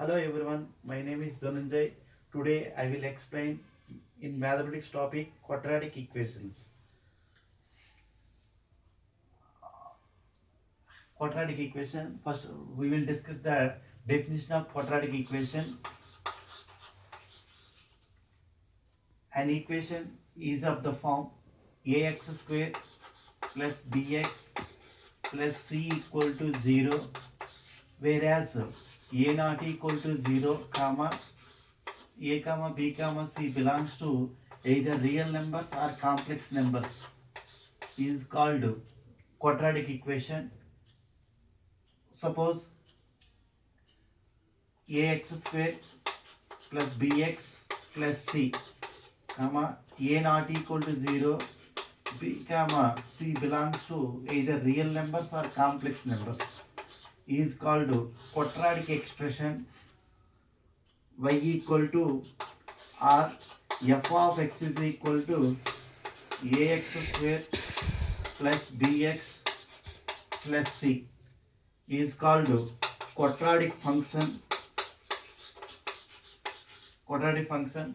Hello everyone, my name is Dhananjay. Today I will explain in mathematics topic quadratic equations. Quadratic equation, first we will discuss the definition of quadratic equation. An equation is of the form ax square plus bx plus c equal to 0, whereas a not equal to 0, comma a comma b comma c belongs to either real numbers or complex numbers is called quadratic equation. Suppose ax square plus bx plus c comma a not equal to 0, b comma c belongs to either real numbers or complex numbers is called quadratic expression. Y equal to r f of x is equal to ax square plus bx plus c is called quadratic function. Quadratic function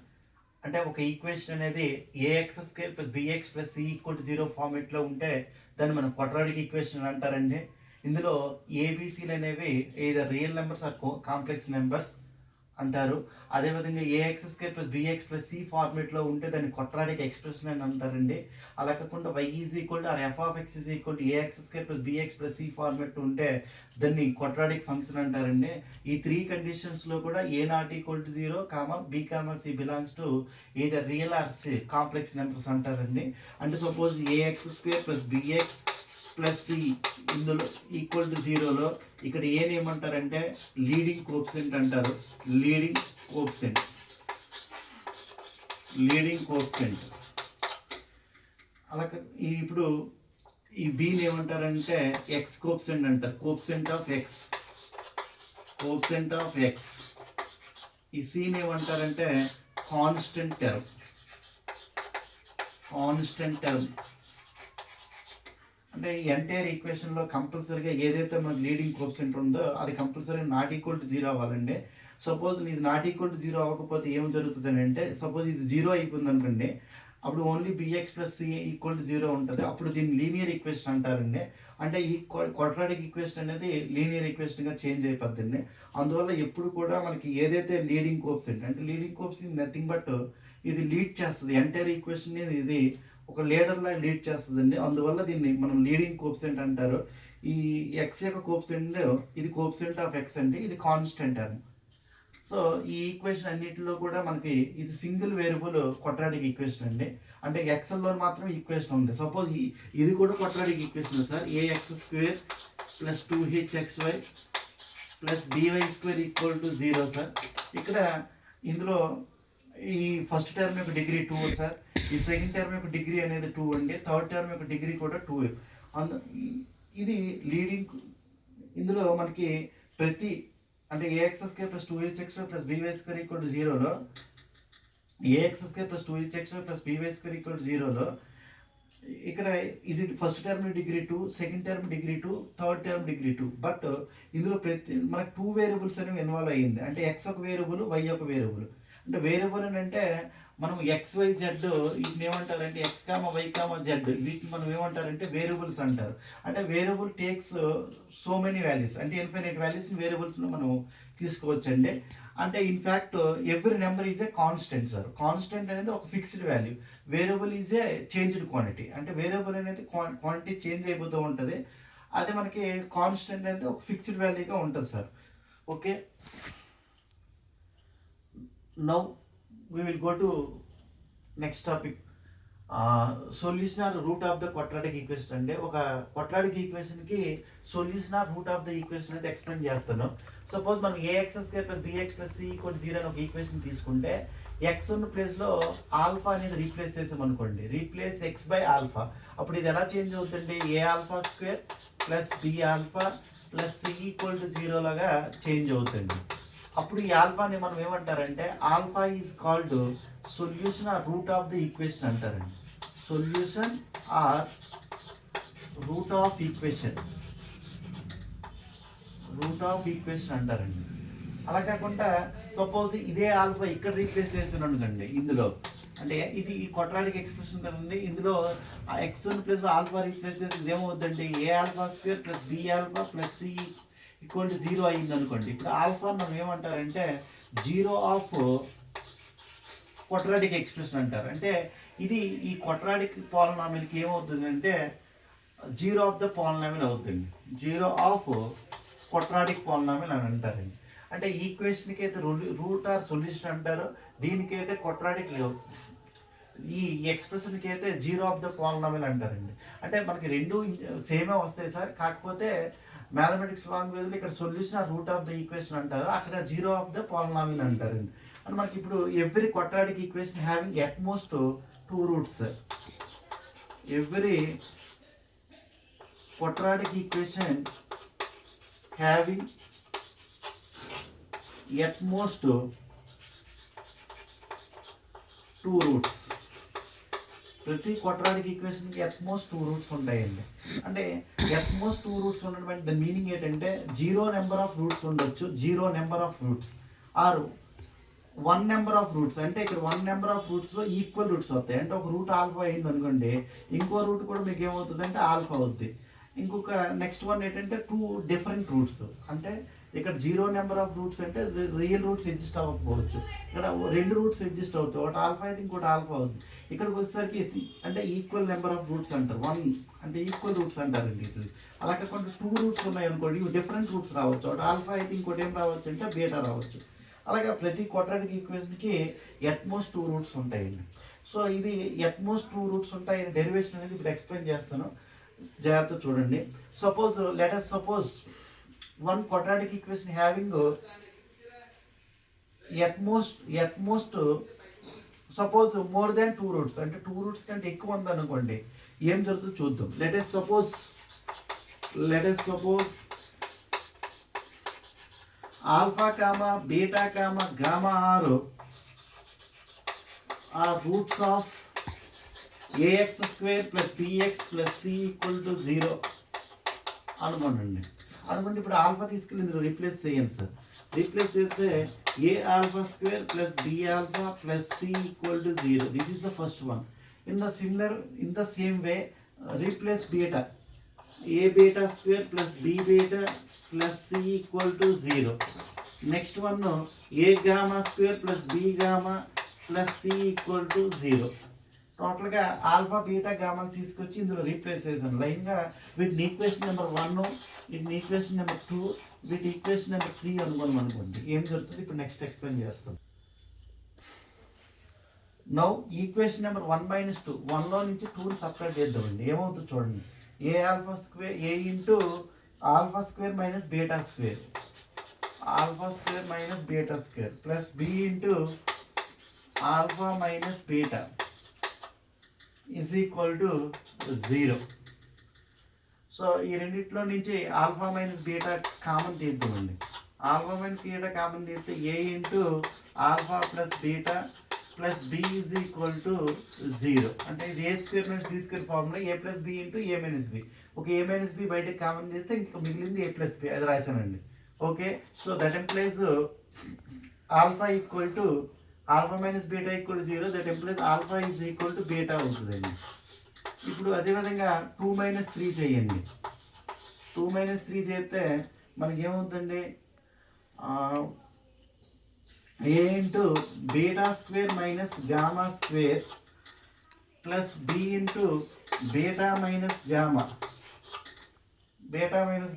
అంటే ఒక equation అనేది a x square plus bx plus c equal to 0 ఫార్మేట్లో ఉంటే దాన్ని మనం quadratic equation అంటారండి. ఇందులో ఏబిసిలు అనేవి either real numbers or complex numbers అంటారు. అదేవిధంగా a x square plus bx plus c ఫార్మేట్లో ఉంటే దాన్ని క్వాడ్రాటిక్ ఎక్స్ప్రెషన్ అని అంటారండి. అలా కాకుండా y is equal to or f of x is equal to a x square plus bx plus c format ఉంటే దాన్ని క్వాడ్రాటిక్ ఫంక్షన్ అంటారండి. ఈ త్రీ కండిషన్స్లో కూడా a not equal to 0, comma b comma c belongs to either real or c complex numbers అంటారండి. అంటే suppose a x square plus bx plus c ఇందులో equal to 0లో ఇక్కడ ఏమంటారంటే లీడింగ్ కోఎఫిషియంట్ అంటారు. లీడింగ్ కోఎఫిషియంట్ అలా ఇప్పుడు ఈ బీని ఏమంటారంటే ఎక్స్ కోఎఫిషియంట్ అంటారు. Coefficient of x. ఈ సీని ఏమంటారంటే కాన్స్టెంట్ టర్మ్. అంటే ఈ ఎంటైర్ ఈక్వేషన్లో కంపల్సరీగా ఏదైతే మనకు లీడింగ్ కోఎఫిషియంట్ ఉందో అది కంపల్సరీ నాట్ ఈక్వల్ టు 0 అవ్వాలండి. సపోజ్ ఇది నాట్ ఈక్వల్ టు 0 అవ్వకపోతే ఏం జరుగుతుంది అంటే, సపోజ్ ఇది 0 అయిపోయింది అనుకోండి, అప్పుడు only bx plus c equal to 0 ఉంటుంది. అప్పుడు దీన్ని లీనియర్ ఈక్వేషన్ అంటారండి. అంటే ఈ క్వాడ్రాటిక్ ఈక్వేషన్ అనేది లీనియర్ ఈక్వేషన్గా చేంజ్ అయిపోద్దండి. అందువల్ల ఎప్పుడు కూడా మనకి ఏదైతే లీడింగ్ కోఎఫిషియంట్ అంటే లీడింగ్ కోఎఫిషియంట్ నథింగ్ బట్ ఇది లీడ్ చేస్తుంది ఎంటైర్ ఈక్వేషన్. ఇది ఒక లీడర్లా లీడ్ చేస్తుందండి. అందువల్ల దీన్ని మనం లీడింగ్ కోఎఫిషియంట్ అంటారు. ఈ ఎక్స్ యొక్క కోఎఫిషియంట్ ఇది కోఎఫిషియంట్ ఆఫ్ ఎక్స్ అండి, ఇది కాన్స్టెంట్ అని. సో ఈ ఈక్వేషన్ అన్నిటిలో కూడా మనకి ఇది సింగిల్ వేరియబుల్ క్వాడ్రాటిక్ ఈక్వేషన్ అండి. అంటే ఎక్స్లో మాత్రం ఈక్వేషన్ ఉంది. సపోజ్ ఇది కూడా quadratic equation sir. Ax square plus 2hxy plus by square equal to 0 sir. ఇక్కడ ఇందులో ఈ ఫస్ట్ టర్మ్ యొక్క డిగ్రీ 2 సార్. ఈ సెకండ్ టర్మ్ యొక్క డిగ్రీ అనేది 2 అండి. థర్డ్ టర్మ్ యొక్క డిగ్రీ కూడా 2. ఇది లీడింగ్. ఇందులో మనకి ప్రతి అంటే AX square plus 2hxy plus by square equal to 0లో a x square plus 2hxy plus by square equal to 0లో ఇక్కడ ఇది first term degree 2, second term degree 2, third term degree 2. But ఇందులో ప్రతి మనకు 2 వేరియబుల్స్ అనేవి ఇన్వాల్వ్ అయ్యింది. అంటే ఎక్స్ ఒక వేరియబుల్, వై ఒక వేరియబుల్. అంటే వేరియబుల్ అని అంటే మనం XYZ వీటిని ఏమంటారంటే x comma y comma z, వీటిని మనం ఏమంటారంటే వేరియబుల్స్ అంటారు. అంటే variable takes so many values, అంటే ఇన్ఫినిట్ వాల్యూస్ని వేరియబుల్స్లో మనం తీసుకోవచ్చండి. అంటే in fact every number is a constant sir. Constant అనేది ఒక fixed value, variable is a changed quantity. అంటే వేరియబుల్ అనేది క్వాంటిటీ చేంజ్ అయిపోతూ ఉంటుంది. అదే మనకి కాన్స్టెంట్ అనేది ఒక ఫిక్స్డ్ వాల్యూగా ఉంటుంది sir. Okay, now we will go to next topic. Solution or root of the quadratic equation. అంటే ఒక క్వాడ్రాటిక్ ఈక్వేషన్కి solution or root of the equation అయితే ఎక్స్ప్లెయిన్ చేస్తాను. సపోజ్ మనం a x square plus bx plus c equal 0 అని ఒక equation తీసుకుంటే X ఉన్న ప్లేస్లో ఆల్ఫా అనేది రీప్లేస్ చేసామనుకోండి, రీప్లేస్ ఎక్స్ బై ఆల్ఫా. అప్పుడు ఇది ఎలా చేంజ్ అవుతుంది? A alpha square plus b alpha plus c equal to 0 లాగా చేంజ్ అవుతుంది. అప్పుడు ఈ ఆల్ఫాని మనం ఏమంటారంటే alpha is called solution or root of the equation అంటారండి. Solution or root of equation అంటారండి. అలా కాకుండా సపోజ్ ఇదే ఆల్ఫా ఇక్కడ రీప్లేస్ చేసాను అనుకోండి ఇందులో, అంటే ఇది ఈ క్వాడ్రాటిక్ ఎక్స్ప్రెషన్ కదండి, ఇందులో ఆ ఎక్స్ ప్లస్ ఆల్ఫా రీప్లేస్ చేసి ఇదేమవుద్దండి a alpha square plus b alpha plus c equal to 0 అయింది అనుకోండి. ఇప్పుడు ఆల్ఫా మనం ఏమంటారంటే జీరో ఆఫ్ క్వాడ్రాటిక్ ఎక్స్ప్రెషన్ అంటారు. అంటే ఇది ఈ క్వాడ్రాటిక్ పాలినామిల్కి ఏమవుతుందంటే జీరో ఆఫ్ ద పాలినామిల్ అవుతుంది, జీరో ఆఫ్ క్వాడ్రాటిక్ పాలినామిల్ అని అంటారండి. అంటే ఈక్వేషన్కి అయితే రూట్ ఆర్ సొల్యూషన్ అంటారు, దీనికైతే క్వాడ్రాటిక్ ఈ ఎక్స్ప్రెషన్కి అయితే జీరో ఆఫ్ ద పాలినామిల్ అంటారండి. అంటే మనకి రెండు సేమే వస్తాయి సార్, కాకపోతే మ్యాథమెటిక్స్ లాంగ్వేజ్లో ఇక్కడ solution or root of the equation అంటారు, అక్కడ జీరో ఆఫ్ ద పాలినామిల్ అంటారండి. అండ్ మనకి ఇప్పుడు every quadratic equation having at most 2 roots, every quadratic equation having at most 2 roots. ప్రతి క్వాడ్రాటిక్ ఈక్వేషన్కి ఎట్ మోస్ట్ 2 రూట్స్ ఉంటాయండి. అంటే ఎట్ మోస్ట్ 2 రూట్స్ ఉండడం అంటే దాని మీనింగ్ ఏంటంటే 0 నెంబర్ ఆఫ్ రూట్స్ ఉండొచ్చు, 0 number of roots or 1 number of roots. అంటే ఇక్కడ 1 నెంబర్ ఆఫ్ రూట్స్లో ఈక్వల్ రూట్స్ వస్తాయి. అంటే ఒక రూట్ ఆల్ఫా అయింది అనుకోండి, ఇంకో రూట్ కూడా మీకు ఏమవుతుంది అంటే ఆల్ఫా అవుద్ది. ఇంకొక నెక్స్ట్ వన్ ఏంటంటే 2 డిఫరెంట్ రూట్స్. అంటే ఇక్కడ 0 నెంబర్ ఆఫ్ రూట్స్ అంటే రియల్ రూట్స్ ఎగ్జిస్ట్ అవ్వకపోవచ్చు, ఇక్కడ 2 రూట్స్ ఎగ్జిస్ట్ అవుతాయి, ఒకటి ఆల్ఫా అయితే ఇంకోటి ఆల్ఫా అవుతుంది. ఇక్కడికి వచ్చేసరికి అంటే ఈక్వల్ నెంబర్ ఆఫ్ రూట్స్ అంటారు, 1 అంటే ఈక్వల్ రూట్స్ అంటారండి ఇది. అలా కాకుండా 2 రూట్స్ ఉన్నాయి అనుకోండి, ఇవి డిఫరెంట్ రూట్స్ రావచ్చు, ఒకటి ఆల్ఫా అయితే ఇంకోటి ఏం రావచ్చు అంటే బీటా రావచ్చు. అలాగే ప్రతి క్వాడ్రాటిక్ ఈక్వేషన్కి ఎట్ మోస్ట్ 2 రూట్స్ ఉంటాయండి. సో ఇది ఎట్ మోస్ట్ 2 రూట్స్ ఉంటాయి, డెరివేషన్ అనేది ఇప్పుడు ఎక్స్ప్లెయిన్ చేస్తాను, జాగ్రత్త చూడండి. Suppose let us suppose one quadratic equation having at most suppose more than 2 roots, అంటే 2 రూట్స్ కంటే ఎక్కువ ఉంది అనుకోండి, ఏం జరుగుతుందో చూద్దాం. Let us suppose alpha comma beta comma gamma are roots of ax square plus bx plus c equal to 0 అనుకోండి. ఇప్పుడు ఆల్ఫా తీసుకెళ్ళి ఇందులో రీప్లేస్ చేయండి సార్. రీప్లేస్ చేస్తే a alpha square plus b alpha plus c equal to 0. This is the first one. In the same way replace beta, a beta square plus b beta plus c equal to 0. Next one a gamma square plus b gamma plus c equal to 0. టోటల్గా alpha beta గామాలు తీసుకొచ్చి ఇందులో replace చేశాను లైన్గా. వీటిని equation number 1, వీటిని equation number 2, వీటి equation number 3 అనుకోండి. ఏం జరుగుతుంది ఇప్పుడు నెక్స్ట్ ఎక్స్ప్లెయిన్ చేస్తాం. నౌ ఈక్వేషన్ నెంబర్ 1 - 2, 1లో నుంచి 2ని సపరేట్ చేద్దామండి. ఏమవుతుంది చూడండి, a alpha square a into alpha square minus beta square, alpha square minus beta square plus b into alpha minus beta is equal to 0. So ఈ రెండిట్లో నుంచి ఆల్ఫా మైనస్ బీటా కామన్ తీద్దామండి. ఆల్ఫా మైనస్ బీటా కామన్ తీస్తే a into alpha plus beta plus b is equal to 0. అంటే ఇది a square minus b square formula, a plus b into a minus b. ఒక a minus b బయటకు common తీస్తే ఇంకా మిగిలింది a plus b, అది రాశానండి. Okay, so that implies alpha equal to alpha minus beta equal 0, that implies alpha is equal to beta అవుతుందండి. ఇప్పుడు అదేవిధంగా 2 - 3 చేయండి. 2 - 3 చేస్తే మనకి ఏమవుతుందండి, a into beta square minus gamma square plus b into beta minus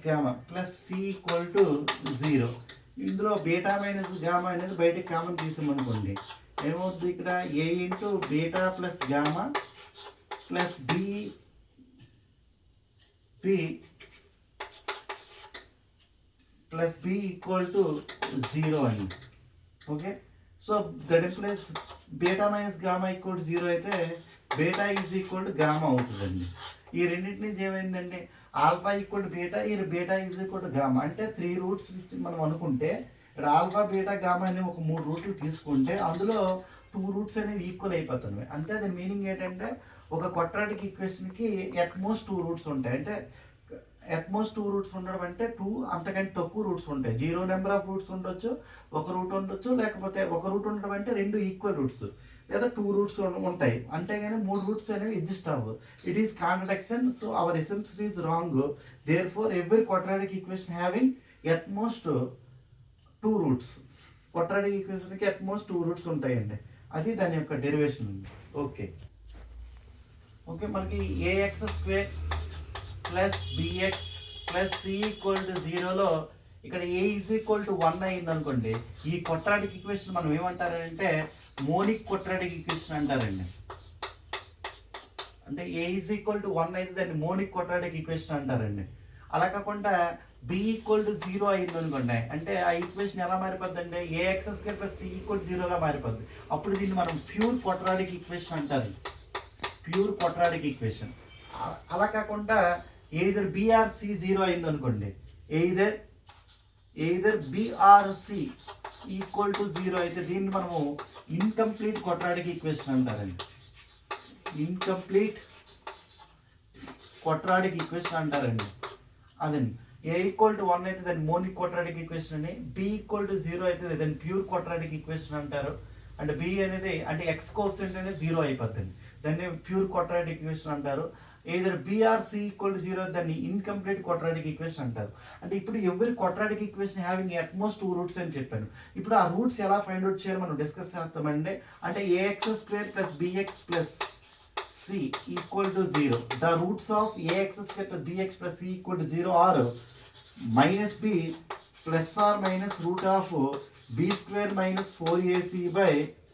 gamma plus c equal to 0. ఇందులో beta minus gamma అనేది బయటకి కామన్ తీసామనుకోండి, ఏమవుతుంది ఇక్కడ a into beta plus gamma plus b plus b equal to 0 అండి. Okay, so that implies beta minus gamma equal to 0 అయితే beta is equal to gamma అవుతుందండి. ఈ రెండింటి నుంచి ఏమైందండి, ఆల్ఫా ఈక్వల్ టు బీటా, ఈ beta is equal to gamma. అంటే 3 roots మనం అనుకుంటే ఇక్కడ ఆల్ఫా బీటా గామా అనే ఒక 3 రూట్లు తీసుకుంటే అందులో 2 రూట్స్ అనేవి ఈక్వల్ అయిపోతున్నాయి. అంటే దాని మీనింగ్ ఏంటంటే ఒక క్వాడ్రాటిక్ ఈక్వేషన్కి అట్ మోస్ట్ 2 రూట్స్ ఉంటాయి. అంటే అట్మోస్ట్ 2 రూట్స్ ఉండడం అంటే 2 అంతకంటే తక్కువ రూట్స్ ఉంటాయి. 0 నెంబర్ ఆఫ్ రూట్స్ ఉండొచ్చు, ఒక రూట్ ఉండొచ్చు, లేకపోతే ఒక రూట్ ఉండడం అంటే 2 ఈక్వల్ రూట్స్, లేదా 2 రూట్స్ ఉంటాయి. అంతేగాని 3 రూట్స్ అనేవి ఎగ్జిస్ట్ అవ్వవు. It is contradiction. So our assumption is wrong. Therefore every quadratic equation having at most 2 roots. Quadratic ఈక్వేషన్కి అట్మోస్ట్ 2 రూట్స్ ఉంటాయండి. అది దాని యొక్క డెరివేషన్ ఉంది. ఓకే ఓకే మనకి a x square plus bx plus c equal to 0లో ఇక్కడ ఏ ఈజ్ ఈక్వల్ టు 1 అయింది అనుకోండి, ఈ క్వాడ్రాటిక్ ఈక్వేషన్ మనం ఏమంటారంటే మోనిక్ క్వాడ్రాటిక్ ఈక్వేషన్ అంటారండి. అంటే ఏ ఈజ్ ఈక్వల్ టు 1 అయితే దాన్ని మోనిక్ క్వాడ్రాటిక్ ఈక్వేషన్ అంటారండి. అలా కాకుండా బి ఈక్వల్ టు 0 అయింది అనుకోండి, అంటే ఆ ఈక్వేషన్ ఎలా మారిపోద్ది అంటే AX square plus c equal 0గా మారిపోద్ది. అప్పుడు దీన్ని మనం ప్యూర్ క్వాడ్రాటిక్ ఈక్వేషన్ అంటారు. Pure quadratic equation. అలా కాకుండా ఎయిదర్ బిఆర్సి 0 అయింది అనుకోండి, ఎయిదర్ బిఆర్సి ఈక్వల్ టు 0 అయితే దీన్ని మనము ఇన్కంప్లీట్ క్వాడ్రాటిక్ ఈక్వేషన్ అంటారండి. ఇన్కంప్లీట్ క్వాడ్రాటిక్ ఈక్వేషన్ అంటారండి. అదండి. ఏ ఈక్వల్ టు 1 అయితే దాన్ని మోనిక్ క్వాడ్రాటిక్ ఈక్వేషన్ అని, బి ఈక్వల్ టు 0 అయితే దాన్ని ప్యూర్ క్వాడ్రాటిక్ ఈక్వేషన్ అంటారు. అంటే బి అనేది అంటే ఎక్స్ కోఎఫిషియంట్ అనేది 0 అయిపోతుంది, దాన్ని ప్యూర్ క్వాడ్రాటిక్ ఈక్వేషన్ అంటారు. ఏదైనా బిఆర్సి ఈక్వల్ టు 0 దాన్ని ఇన్కంప్లీట్ క్వాడ్రాటిక్ ఈక్వేషన్ అంటారు. అంటే ఇప్పుడు ఎవరి quadratic equation having at most 2 roots అని చెప్పాను. ఇప్పుడు ఆ రూట్స్ ఎలా ఫైండ్ అవుట్ చేయాలో మనం డిస్కస్ చేస్తామండి. అంటే AX square plus bx plus c equal to 0. The roots of AX square plus bx plus c equal to 0 or minus b plus or minus root of b square minus 4ac by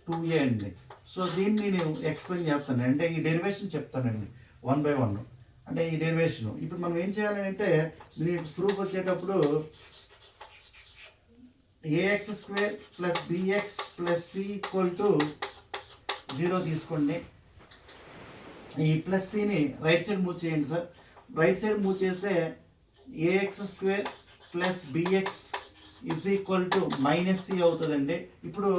2a అండి. So దీన్ని నేను explain చేస్తాను, అంటే ఈ derivation చెప్తానండి 1 by 1. అంటే ఈ derivation ఇప్పుడు మనం ఏం చేయాలి అంటే దీని ప్రూఫ్ వచ్చేటప్పుడు ax square plus bx plus c equal to 0 తీసుకోండి. ఈ ప్లస్ సిని రైట్ సైడ్ మూవ్ చేయండి సార్. రైట్ సైడ్ మూవ్ చేస్తే ax square plus bx is equal to minus c అవుతుందండి. ఇప్పుడు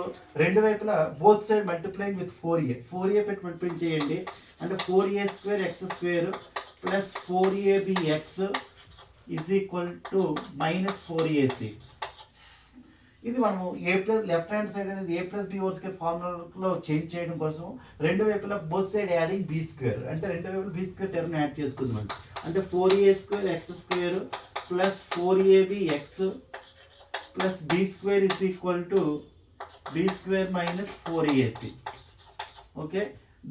రెండు వైపులా both side multiplying with 4a పెట్టి మల్టిప్లై చేయండి. అంటే 4a square x square plus 4ab x is equal to minus 4ac. ఇది మనము a plus left hand side అనేది a plus b whole square ఫార్ములాలో చేంజ్ చేయడం కోసం రెండు వైపులా both side adding b square, అంటే రెండు వైపులా బి స్క్వేర్ టర్మ్ యాడ్ చేసుకుందాం. అంటే 4a square x square plus 4ab x plus b square is equal to b square minus 4ac. Okay,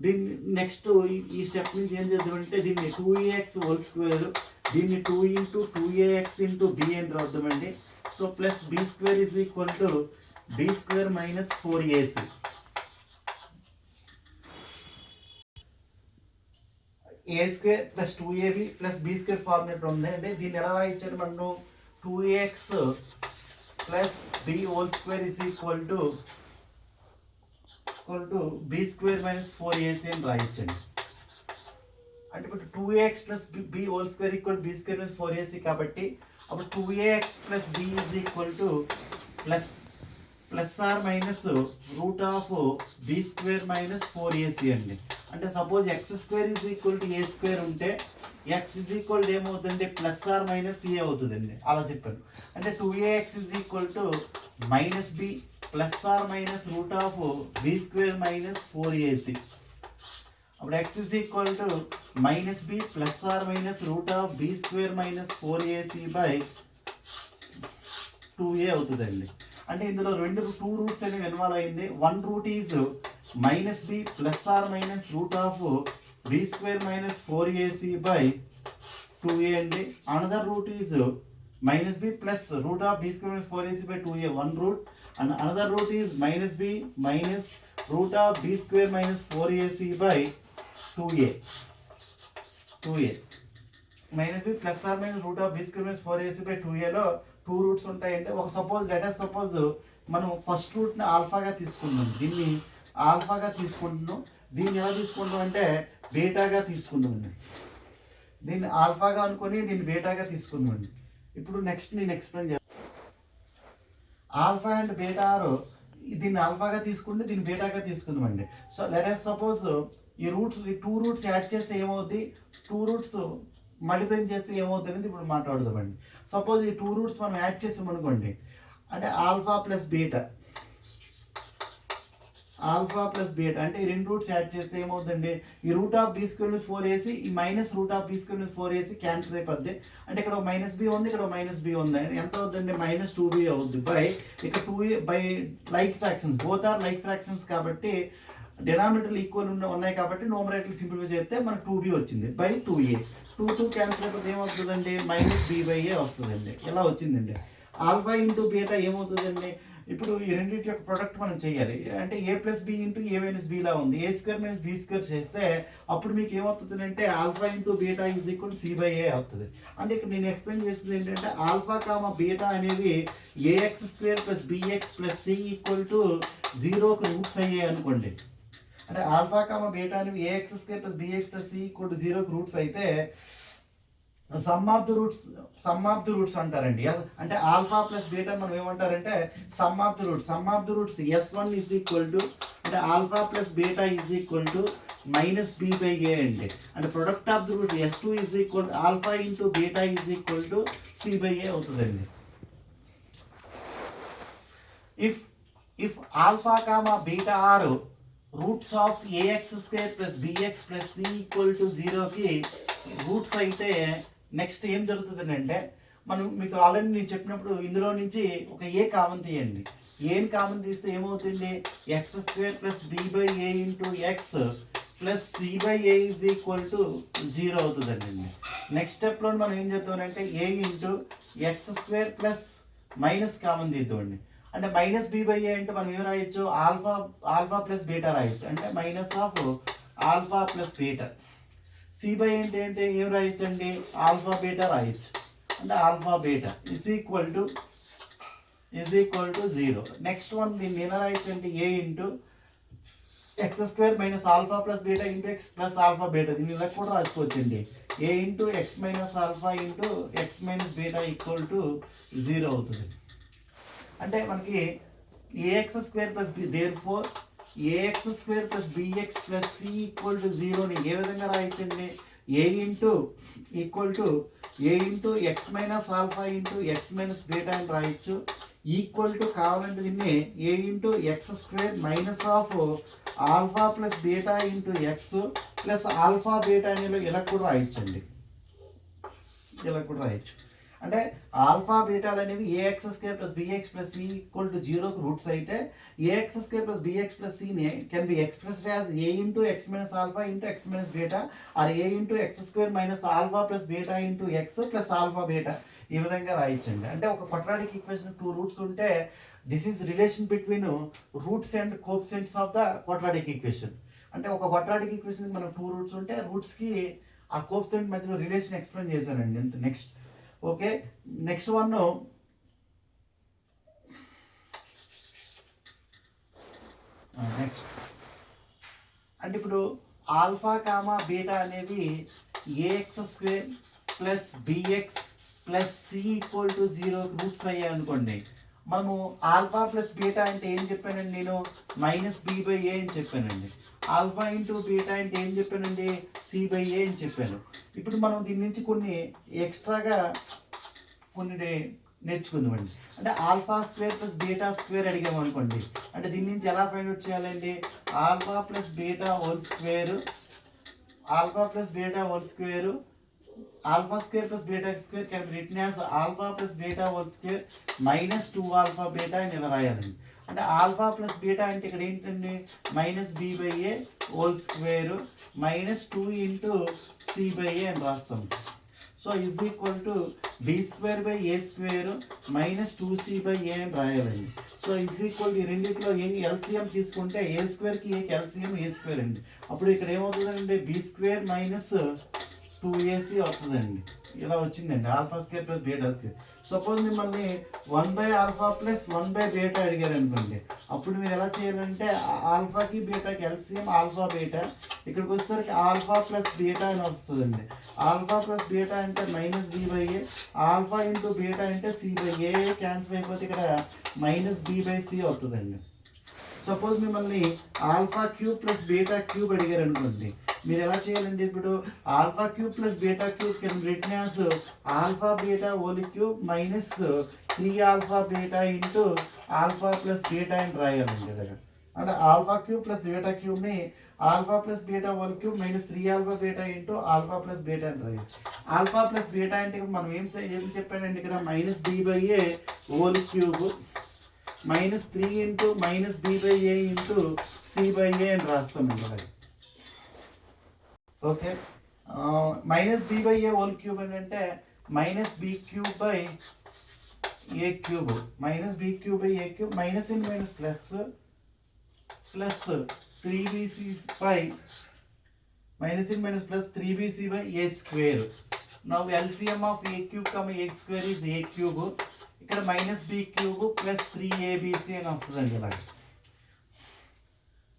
దీన్ని నెక్స్ట్ ఈ స్టెప్ నుంచి ఏం చేద్దామంటే దీన్ని 2ax హోల్ స్క్వేర్, దీన్ని 2 ఇంటూ 2ax ఇంటూ బి అని రాద్దామండి. So plus b square is equal to b square minus 4ac. A square plus 2ab plus b square format ఉంది అంటే దీన్ని ఎలా రాయించారు మనం 2ax plus b whole square is equal to b square minus 4ac అని రాయించండి. అంటే ఇప్పుడు 2ax plus b whole square equal b square minus 4ac కాబట్టి అప్పుడు 2ax plus b is equal to plus or minus root of b square minus 4ac అండి. అంటే suppose x square is equal to a square ఉంటే x is equal ఏమవుతుందంటే plus or minus a అవుతుందండి, అలా చెప్పాను. అంటే 2ax is equal to minus b plus or minus root of b square minus 4ac. అప్పుడు x is equal to minus b plus or minus root of b square minus 4ac by 2a అవుతుందండి. అంటే ఇందులో 2 roots అనేవి involve అయింది. One root is minus b plus or minus root of b square minus 4ac by 2a అండి. Another root is minus b plus root of b square minus 4ac by 2a, one root, and another root is minus b minus root of b square minus 4ac by 2a. Minus b plus or minus root of b square minus 4ac by 2a లో 2 roots ఉంటాయంటే ఒక suppose మనం first రూట్ని ఆల్ఫాగా తీసుకుందాం, దీన్ని ఆల్ఫాగా తీసుకుంటున్నాం. దీన్ని ఎలా తీసుకుంటాం అంటే బీటాగా తీసుకుందామండి. దీన్ని ఆల్ఫాగా అనుకొని దీన్ని బీటాగా తీసుకుందామండి. ఇప్పుడు నెక్స్ట్ నేను ఎక్స్ప్లెయిన్ చేస్తాను. ఆల్ఫా అండ్ బీటా ఆర్ దీన్ని ఆల్ఫాగా తీసుకుంటే దీన్ని బీటాగా తీసుకుందామండి. సో లెట్ us సపోజ్ ఈ 2 రూట్స్ యాడ్ చేస్తే ఏమవుద్ది, 2 రూట్స్ మల్టిప్లై చేస్తే ఏమవుతుంది ఇప్పుడు మాట్లాడదామండి. సపోజ్ ఈ 2 రూట్స్ మనం యాడ్ చేసాం అనుకోండి, అంటే ఆల్ఫా ప్లస్ బీటా అంటే ఈ 2 రూట్స్ యాడ్ చేస్తే ఏమవుతుందండి, ఈ రూట్ ఆఫ్ బీ స్క్వేర్ మీద 4 వేసి ఈ minus root of b square మీద 4 వేసి క్యాన్సిల్ అయిపోద్ది. అంటే ఇక్కడ మైనస్ బి ఉంది, ఇక్కడ మైనస్ బి ఉంది, ఎంత అవుతుందండి, మైనస్ 2b అవుద్ది బై ఇక్కడ 2a by like fractions, both are like fractions కాబట్టి డినామినేటర్లు ఈక్వల్ ఉన్నాయి కాబట్టి న్యూమరేటర్లు సింప్లిఫై చేస్తే మనకు 2b వచ్చింది బై 2a. 2 క్యాన్సిల్ అయిపోతే ఏమవుతుందండి, మైనస్ b బై a వస్తుందండి. ఇలా వచ్చిందండి. ఆల్ఫా ఇంటూ బీటా ఏమవుతుందండి, ఇప్పుడు ఈ రెండింటి యొక్క ప్రొడక్ట్ మనం చేయాలి. అంటే a plus b into a minus b లా ఉంది, a square minus b square చేస్తే అప్పుడు మీకు ఏమవుతుంది అంటే alpha into beta is equal c by a అవుతుంది. అంటే ఇక్కడ నేను ఎక్స్ప్లెయిన్ చేస్తుంది ఏంటంటే ఆల్ఫా కామా బీటా అనేవి AX square plus bx plus c equal to 0కి రూట్స్ అయ్యాయి అనుకోండి. అంటే ఆల్ఫా కామా బీటా అనేవి AX square plus bx plus c equal to 0కి రూట్స్ అయితే సమ్ ఆఫ్ ది రూట్స్ అంటారండి. అంటే ఆల్ఫా ప్లస్ బీటా మనం ఏమంటారంటే sum of the roots S1 is equal to అంటే alpha plus beta is equal to minus b by a అండి. అంటే product of the root S2 is equal alpha into beta is equal to c by a అవుతుందండి. If alpha comma beta are roots of AX square plus bx plus c equal to 0కి roots అయితే next ఏం జరుగుతుంది అంటే మనం మీకు already నేను చెప్పినప్పుడు ఇందులో నుంచి ఒక ఏ కామన్ తీయండి. ఏని కామన్ తీస్తే ఏమవుతుంది, x square plus b by a into x plus c by a is equal to 0 అవుతుందండి. నెక్స్ట్ స్టెప్లో మనం ఏం చేద్దామంటే a into x square plus minus common తీద్దామండి. అంటే మైనస్ బి బై ఏ అంటే మనం ఏం రాయొచ్చు, ఆల్ఫా ప్లస్ బీటా రాయొచ్చు. అంటే minus of alpha plus beta. C by అంటే ఏం రాయొచ్చండి, ఆల్ఫా బీటా రాయొచ్చు. అంటే alpha beta is equal to 0. Next one దీన్ని ఎలా రాయొచ్చు అంటే a into x square minus alpha plus beta into x plus alpha beta, దీన్ని ఇలా కూడా రాసుకోవచ్చండి. A into x minus alpha into x minus beta equal to 0 అవుతుంది. అంటే మనకి a x square plus b therefore a x square plus bx plus c equal to 0ని ఏ విధంగా రాయొచ్చండి, a into equal to a into x minus alpha into x minus beta అని రాయొచ్చు. Equal to కావాలంటే దీన్ని a into x square minus of alpha plus beta into x plus alpha beta అని ఇలా కూడా రాయొచ్చండి. ఇలా కూడా రాయొచ్చు. అంటే ఆల్ఫా బీటాలు అనేవి AX square plus bx plus c equal to 0కి రూట్స్ అయితే a x square plus bx plus సిని can be expressed as a into x minus alpha into x minus beta or a into x square minus alpha plus beta into x plus alpha beta, ఈ విధంగా రాయించండి. అంటే ఒక quadratic equation 2 roots ఉంటే this is relation between roots and coefficients of the quadratic equation. అంటే ఒక quadratic equation మనం 2 roots ఉంటే రూట్స్కి ఆ కోఎఫిషియెంట్ మధ్యలో రిలేషన్ ఎక్స్ప్లెయిన్ చేశానండి. అంత next okay. Next one next అంటే ఇప్పుడు ఆల్ఫా కామా బీటా అనేవి AX square plus bx plus c equal to 0కి రూట్స్ అయ్యాయి అనుకోండి. మనము ఆల్ఫా ప్లస్ బీటా అంటే ఏం చెప్పానండి, నేను మైనస్ బి బై ఏ అని చెప్పానండి. ఆల్ఫా ఇంటూ బీటా అంటే ఏం చెప్పానండి, సి బై ఏ అని చెప్పాను. ఇప్పుడు మనం దీని నుంచి కొన్ని ఎక్స్ట్రాగా కొన్ని నేర్చుకుందామండి. అంటే alpha square plus beta square అడిగాము అనుకోండి, అంటే దీని నుంచి ఎలా ఫైండ్ అవుట్ చేయాలండి, alpha plus beta whole square alpha square plus beta square can be written as alpha plus beta whole square minus 2 alpha beta అని ఇలా రాయాలండి. అంటే ఆల్ఫా ప్లస్ బీటా అంటే ఇక్కడ ఏంటండి, minus b by a whole square minus 2 into c by a అని రాస్తాం. So is equal to b square by a square minus 2c by a అని రాయాలండి. సో ఈజ్ ఈక్వల్ ఈ రెండింటిలో ఎల్సిఎం తీసుకుంటే ఏ స్క్వేర్కి ఏ ఎల్సిఎం ఏ స్క్వేర్ అండి. అప్పుడు ఇక్కడ ఏమవుతుందండి, బి స్క్వేర్ మైనస్ 2ac అవుతుందండి. ఇలా వచ్చిందండి alpha square plus beta square. Suppose మిమ్మల్ని 1/ఆల్ఫా ప్లస్ 1/బీటా అడిగారు అనుకోండి, అప్పుడు మీరు ఎలా చేయాలంటే ఆల్ఫాకి బీటాకి ఎల్సిఎం ఆల్ఫా బీటా, ఇక్కడికి వచ్చేసరికి ఆల్ఫా ప్లస్ బీటా అని వస్తుందండి. ఆల్ఫా ప్లస్ బీటా అంటే minus b by a, alpha into beta అంటే సి బై ఏ, క్యాన్సిల్ అయిపోతే ఇక్కడ మైనస్ బి బై సి అవుతుందండి. సపోజ్ మిమ్మల్ని alpha cube plus beta cube అడిగారు అనుకోండి, మీరు ఎలా చేయాలండి ఇప్పుడు alpha cube plus beta cube can written as alpha beta whole cube minus 3 alpha beta into alpha plus beta అని రాయాలండి ఇలాగా. అంటే ఆల్ఫా క్యూబ్ ప్లస్ బీటా క్యూబ్ని alpha plus beta whole cube minus 3 alpha beta into alpha plus beta అని రాయాలి. Alpha plus beta అంటే మనం ఏం చెప్పానండి ఇక్కడ minus b by a whole cube minus 3 into minus b by a into c by a అని రాస్తామండి అలాగే. Okay, minus b by a whole cube ఏంటంటే minus b cube by a cube minus b cube by a cube minus in minus plus plus 3bc by minus in minus plus 3bc by a square. Now LCM of a cube comma a square is a cube. ఇక్కడ minus b cube plus 3abc అని వస్తుందండి ఇలాగ.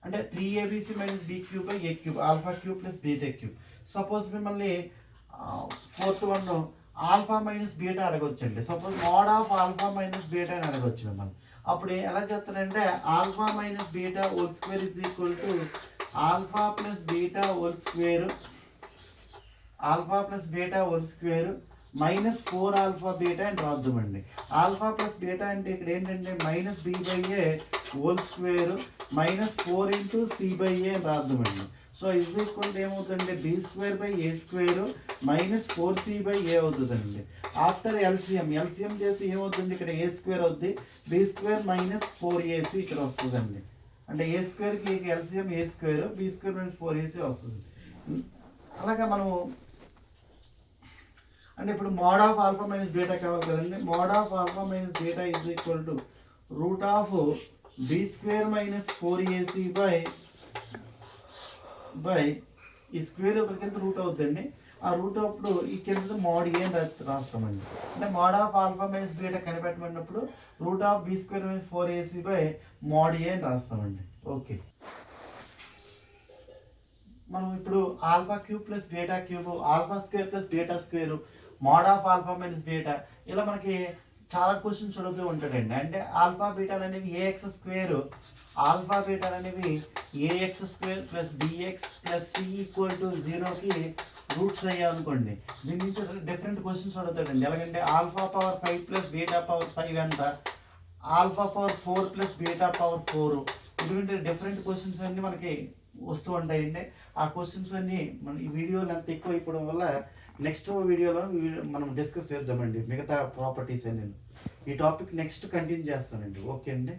అంటే 3abc minus b cube by a cube alpha cube plus beta cube. Suppose మిమ్మల్ని fourth one alpha minus beta అడగొచ్చండి. Suppose mod of alpha minus beta అని అడగొచ్చు మిమ్మల్ని. అప్పుడు ఎలా చేస్తారంటే alpha minus beta whole square is equal to alpha plus beta whole square minus 4 alpha beta అని రాద్దామండి. ఆల్ఫా ప్లస్ బీటా అంటే ఇక్కడ ఏంటంటే minus b by a whole square minus 4 into c by a అని రాద్దామండి. సో ఇజ్ ఈక్వల్ టు ఏమవుతుందంటే b square by a square minus 4c by a అవుతుందండి. After LCM చేస్తే ఏమవుతుంది ఇక్కడ ఏ స్క్వేర్ అవుద్ది, బి స్క్వేర్ మైనస్ 4ac ఇక్కడ వస్తుందండి. అంటే ఏ స్క్వేర్కి LCM a square b square minus 4ac వస్తుంది. అలాగా మనము అంటే ఇప్పుడు mod of alpha minus beta కావాలి కదండి. Mod of alpha minus beta is equal to root of b square minus 4ac by ఈ స్క్వేర్ ఒకరికింత రూట్ అవుతుందండి. ఆ రూట్ అప్పుడు ఈ కింద మోడ్ ఏ అని రాస్తామండి. అంటే mod of alpha minus beta కనిపెట్టమన్నప్పుడు root of b square minus 4ac by mod a అని రాస్తామండి. ఓకే, మనం ఇప్పుడు alpha cube plus beta cube alpha square plus beta square mod of alpha minus beta ఇలా మనకి చాలా క్వశ్చన్స్ అడుగుతూ ఉంటాడండి. అంటే ఆల్ఫా బీటాలు అనేవి ఏఎక్స్ స్క్వేర్ ఆల్ఫా బీటాలు అనేవి AX square plus bx plus c equal to 0కి రూట్స్ అయ్యామనుకోండి. దీని నుంచి డిఫరెంట్ క్వశ్చన్స్ అడుగుతాడండి. ఎలాగంటే alpha power 5 plus beta power 5 ఎంత, alpha power 4 plus beta power 4 ఇటువంటి డిఫరెంట్ క్వశ్చన్స్ అన్నీ మనకి వస్తూ ఉంటాయండి. ఆ క్వశ్చన్స్ అన్నీ మన ఈ వీడియోలు అంత ఎక్కువ అయిపోవడం వల్ల నెక్స్ట్ వీడియోలో మనం డిస్కస్ చేద్దామండి మిగతా ప్రాపర్టీస్ అన్ని. ఈ టాపిక్ నెక్స్ట్ కంటిన్యూ చేస్తానండి. ఓకే అండి.